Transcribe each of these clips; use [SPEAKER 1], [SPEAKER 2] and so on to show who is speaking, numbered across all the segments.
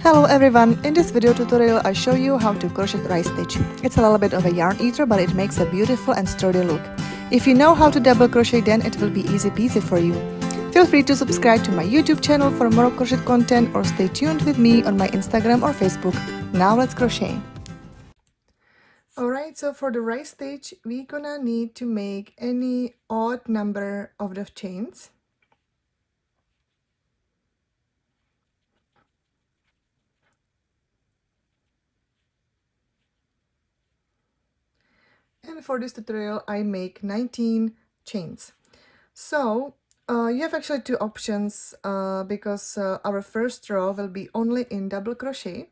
[SPEAKER 1] Hello everyone, in this video tutorial I show you how to crochet rice stitch. It's a little bit of a yarn eater, but it makes a beautiful and sturdy look. If you know how to double crochet, then it will be easy peasy for you. Feel free to subscribe to my YouTube channel for more crochet content or stay tuned with me on my Instagram or Facebook. Now let's crochet. Alright, so for the rice stitch, we're gonna need to make any odd number of the chains. And for this tutorial, I make 19 chains. So you have actually two options because our first row will be only in double crochet.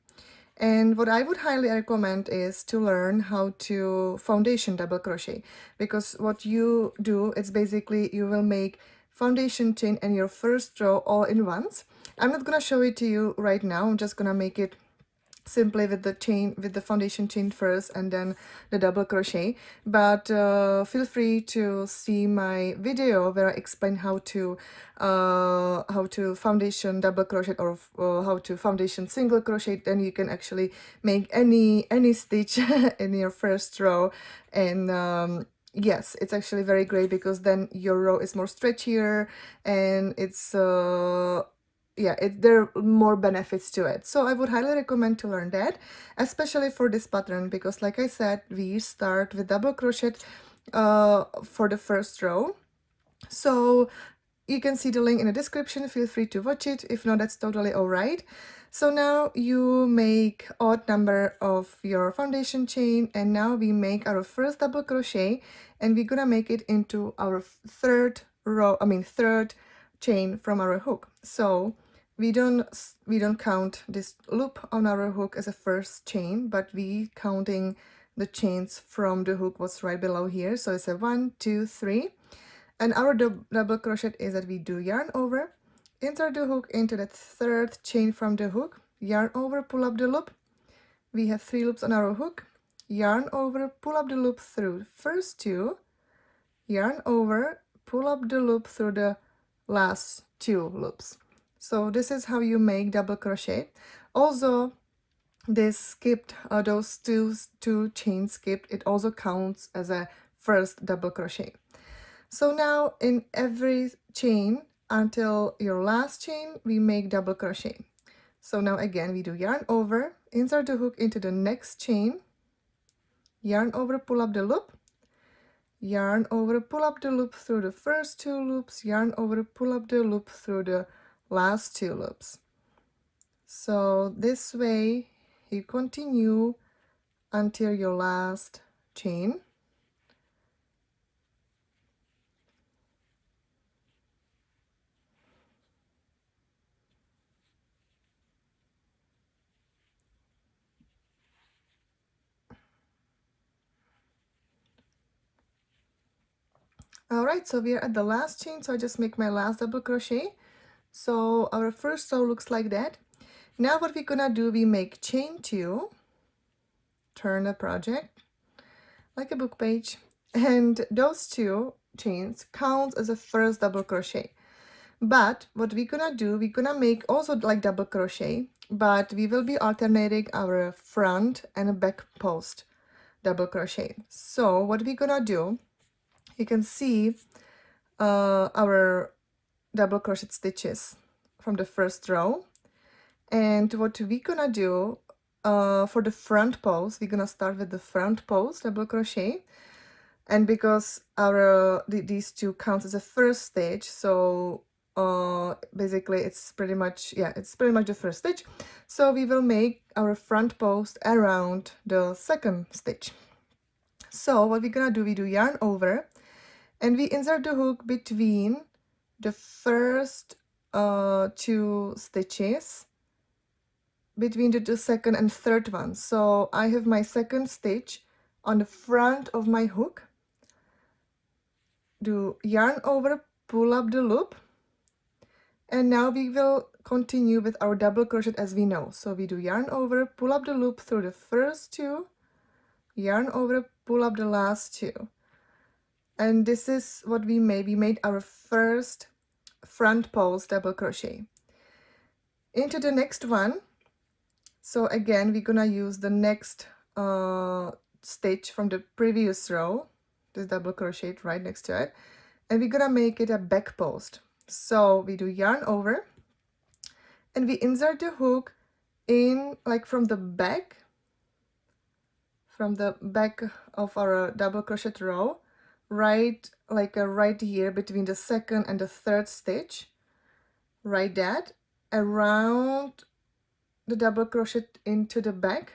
[SPEAKER 1] And what I would highly recommend is to learn how to foundation double crochet, because what you do, it's basically you will make foundation chain and your first row all in once. I'm not gonna show it to you right now. I'm just gonna make it simply with the chain, with the foundation chain first and then the double crochet, but feel free to see my video where I explain how to foundation double crochet or how to foundation single crochet. Then you can actually make any stitch in your first row. And yes, it's actually very great because then your row is more stretchier and it's yeah, there are more benefits to it. So I would highly recommend to learn that, especially for this pattern, because like I said, we start with double crochet for the first row. So you can see the link in the description. Feel free to watch it. If not, that's totally all right. So now you make odd number of your foundation chain, and now we make our first double crochet, and we're gonna make it into our third chain from our hook. So we don't count this loop on our hook as a first chain, but we counting the chains from the hook what's right below here. So it's a 1 2 3, and our double crochet is that we do yarn over, insert the hook into the third chain from the hook, yarn over, pull up the loop. We have 3 loops on our hook, yarn over, pull up the loop through first 2, yarn over, pull up the loop through the last 2 loops. So this is how you make double crochet. Also, this skipped, those two chains skipped, it also counts as a first double crochet. So now in every chain until your last chain, we make double crochet. So now again, we do yarn over, insert the hook into the next chain, yarn over, pull up the loop, yarn over, pull up the loop through the first 2 loops, yarn over, pull up the loop through the last 2 loops. So this way you continue until your last chain. All right, so we are at the last chain, so I just make my last double crochet. So our first row looks like that. Now what we're gonna do, we make chain 2, turn the project like a book page, and those 2 chains count as a first double crochet. But what we're gonna do, we're gonna make also like double crochet, but we will be alternating our front and back post double crochet. So what we're gonna do, you can see our double crochet stitches from the first row. And what we're gonna do for the front post, we're gonna start with the front post double crochet. And because our these 2 counts as a first stitch, so basically it's pretty much, yeah, it's pretty much the first stitch. So we will make our front post around the second stitch. So what we're gonna do, we do yarn over, and we insert the hook between the first 2 stitches, between the second and third one. So I have my second stitch on the front of my hook, do yarn over, pull up the loop, and now we will continue with our double crochet as we know. So we do yarn over, pull up the loop through the first 2, yarn over, pull up the last 2, and this is what we made. We made our first front post double crochet. Into the next one, So again, we're gonna use the next stitch from the previous row, this double crochet right next to it, and we're gonna make it a back post. So we do yarn over and we insert the hook in like from the back of our double crochet row, right right here between the second and the third stitch, right that around the double crochet into the back.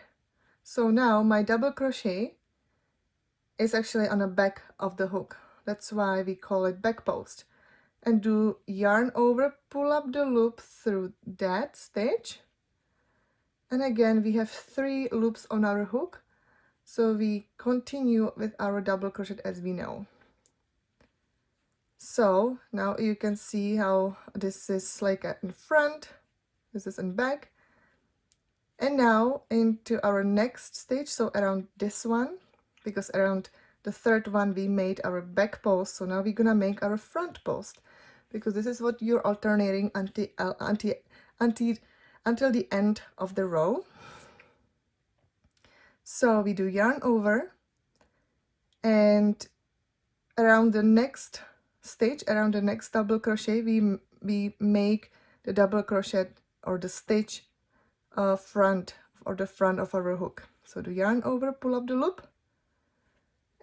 [SPEAKER 1] So now my double crochet is actually on the back of the hook. That's why we call it back post. And do yarn over, pull up the loop through that stitch. And again, we have 3 loops on our hook. So we continue with our double crochet as we know. So now you can see how this is like in front, this is in back. And now into our next stitch, so around this one, because around the third one we made our back post, so now we're gonna make our front post, because this is what you're alternating until the end of the row. So we do yarn over, and around the next stitch, around the next double crochet, we make the double crochet or the stitch front or the front of our hook. So do yarn over, pull up the loop,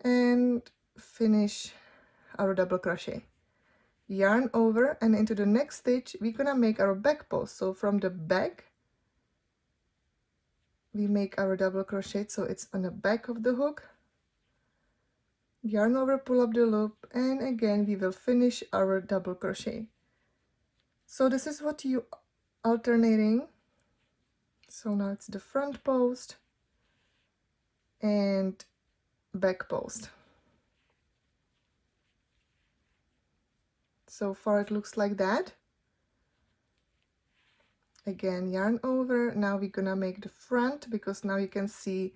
[SPEAKER 1] and finish our double crochet. Yarn over, and into the next stitch we're gonna make our back post. So from the back we make our double crochet, so it's on the back of the hook. Yarn over, pull up the loop, and again we will finish our double crochet. So this is what you alternating. So now it's the front post and back post. So far it looks like that. Again, yarn over. Now we're gonna make the front, because now you can see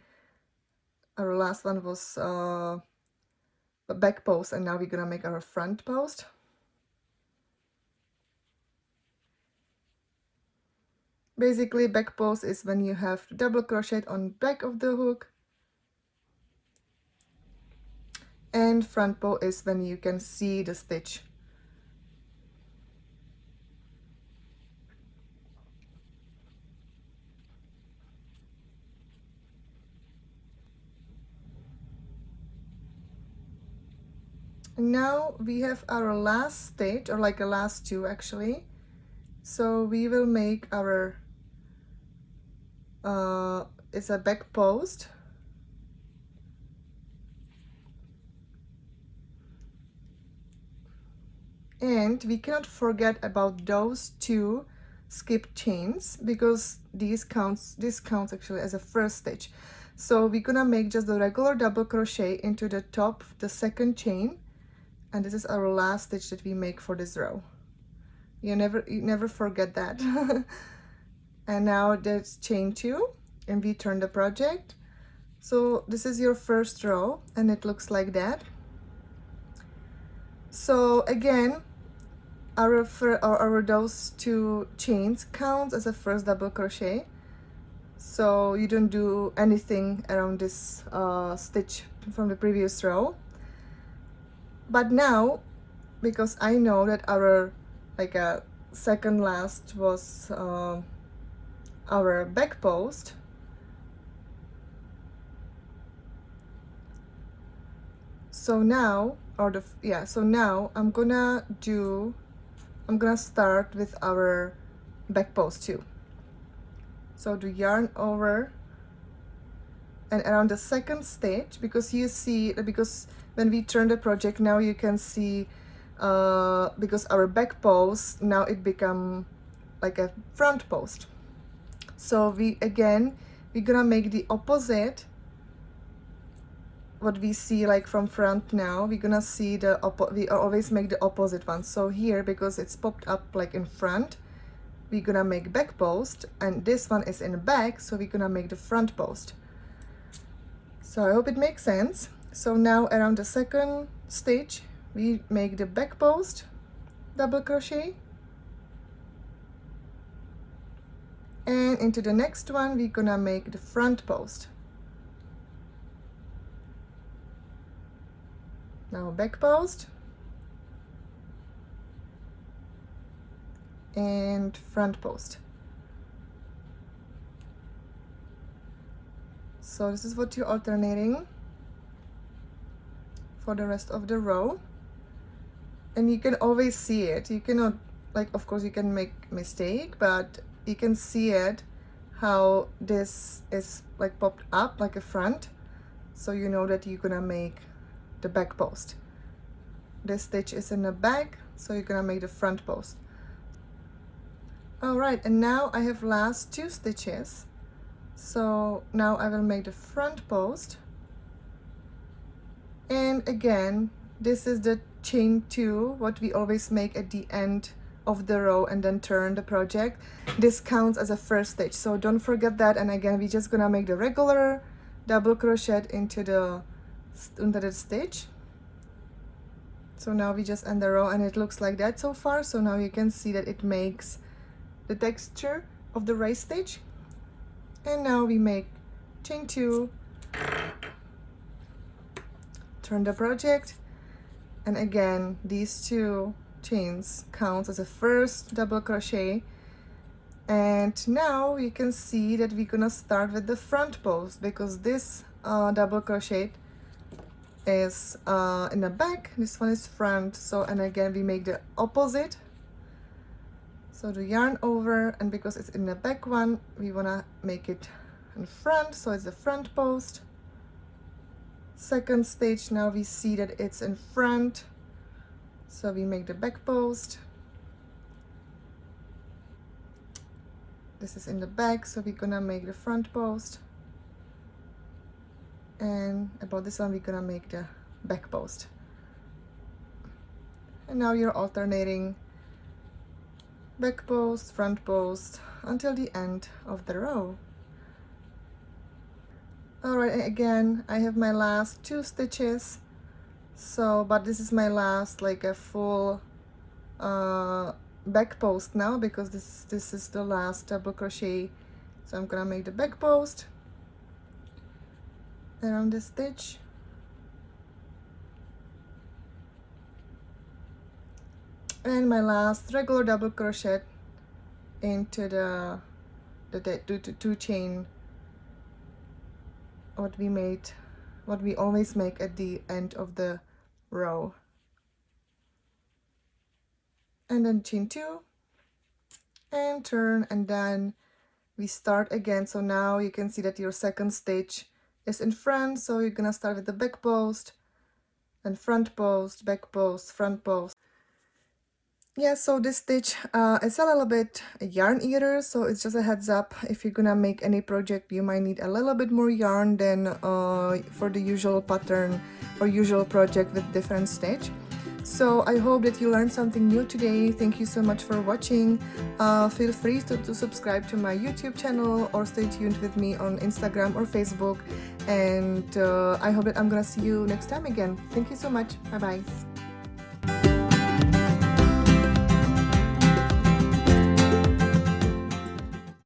[SPEAKER 1] our last one was a back post, and now we're gonna make our front post. Basically, back post is when you have double crochet on back of the hook, and front post is when you can see the stitch. And now we have our last stitch, or like a last 2 actually. So we will make our it's a back post, and we cannot forget about those 2 skip chains, because this counts actually as a first stitch. So we're gonna make just the regular double crochet into the top, the second chain, and this is our last stitch that we make for this row. You never forget that. And now that's chain 2, and we turn the project. So this is your first row, and it looks like that. So again, our those 2 chains counts as a first double crochet. So you don't do anything around this stitch from the previous row. But now, because I know that our second last was our back post, so now so now I'm gonna start with our back post too. So do yarn over, and around the second stitch, because you see, because when we turn the project, now you can see because our back post, now it become like a front post. So we're gonna make the opposite what we see like from front. Now we're gonna see we always make the opposite one. So here, because it's popped up like in front, we're gonna make back post, and this one is in the back, so we're gonna make the front post. So I hope it makes sense. So now around the second stitch we make the back post double crochet, And into the next one we're gonna make the front post. Now back post and front post. So this is what you're alternating for the rest of the row, and you can always see it. You cannot, like, of course you can make mistake, but you can see it how this is like popped up like a front, so you know that you're gonna make the back post. This stitch is in the back, so you're gonna make the front post. All right, and now I have last 2 stitches, so now I will make the front post. And again, this is the chain 2, what we always make at the end of the row and then turn the project. This counts as a first stitch, so don't forget that. And again, we're just gonna make the regular double crochet into the stitch. So now we just end the row, and it looks like that so far. So now you can see that it makes the texture of the raised stitch. And now we make chain 2, turn the project, and again these 2 chains count as a first double crochet. And now you can see that we're gonna start with the front post, because this double crochet is in the back, this one is front. So, and again we make the opposite, so the yarn over, and because it's in the back one we wanna make it in front, so it's the front post. Second stitch, now we see that it's in front, so we make the back post. This is in the back, so we're gonna make the front post, and about this one we're gonna make the back post. And now you're alternating back post, front post until the end of the row. Alright, again I have my last 2 stitches, so but this is my last like a full back post now, because this is the last double crochet. So I'm gonna make the back post around this stitch, and my last regular double crochet into the 2 chain what we always make at the end of the row, and then chain 2 and turn, and then we start again. So now you can see that your second stitch is in front, so you're gonna start with the back post and front post, back post, front post. Yeah, so this stitch is a little bit a yarn eater, so it's just a heads up. If you're gonna make any project, you might need a little bit more yarn than for the usual pattern or usual project with different stitch. So I hope that you learned something new today. Thank you so much for watching. Feel free to subscribe to my YouTube channel, or stay tuned with me on Instagram or Facebook. And I hope that I'm gonna see you next time again. Thank you so much. Bye bye.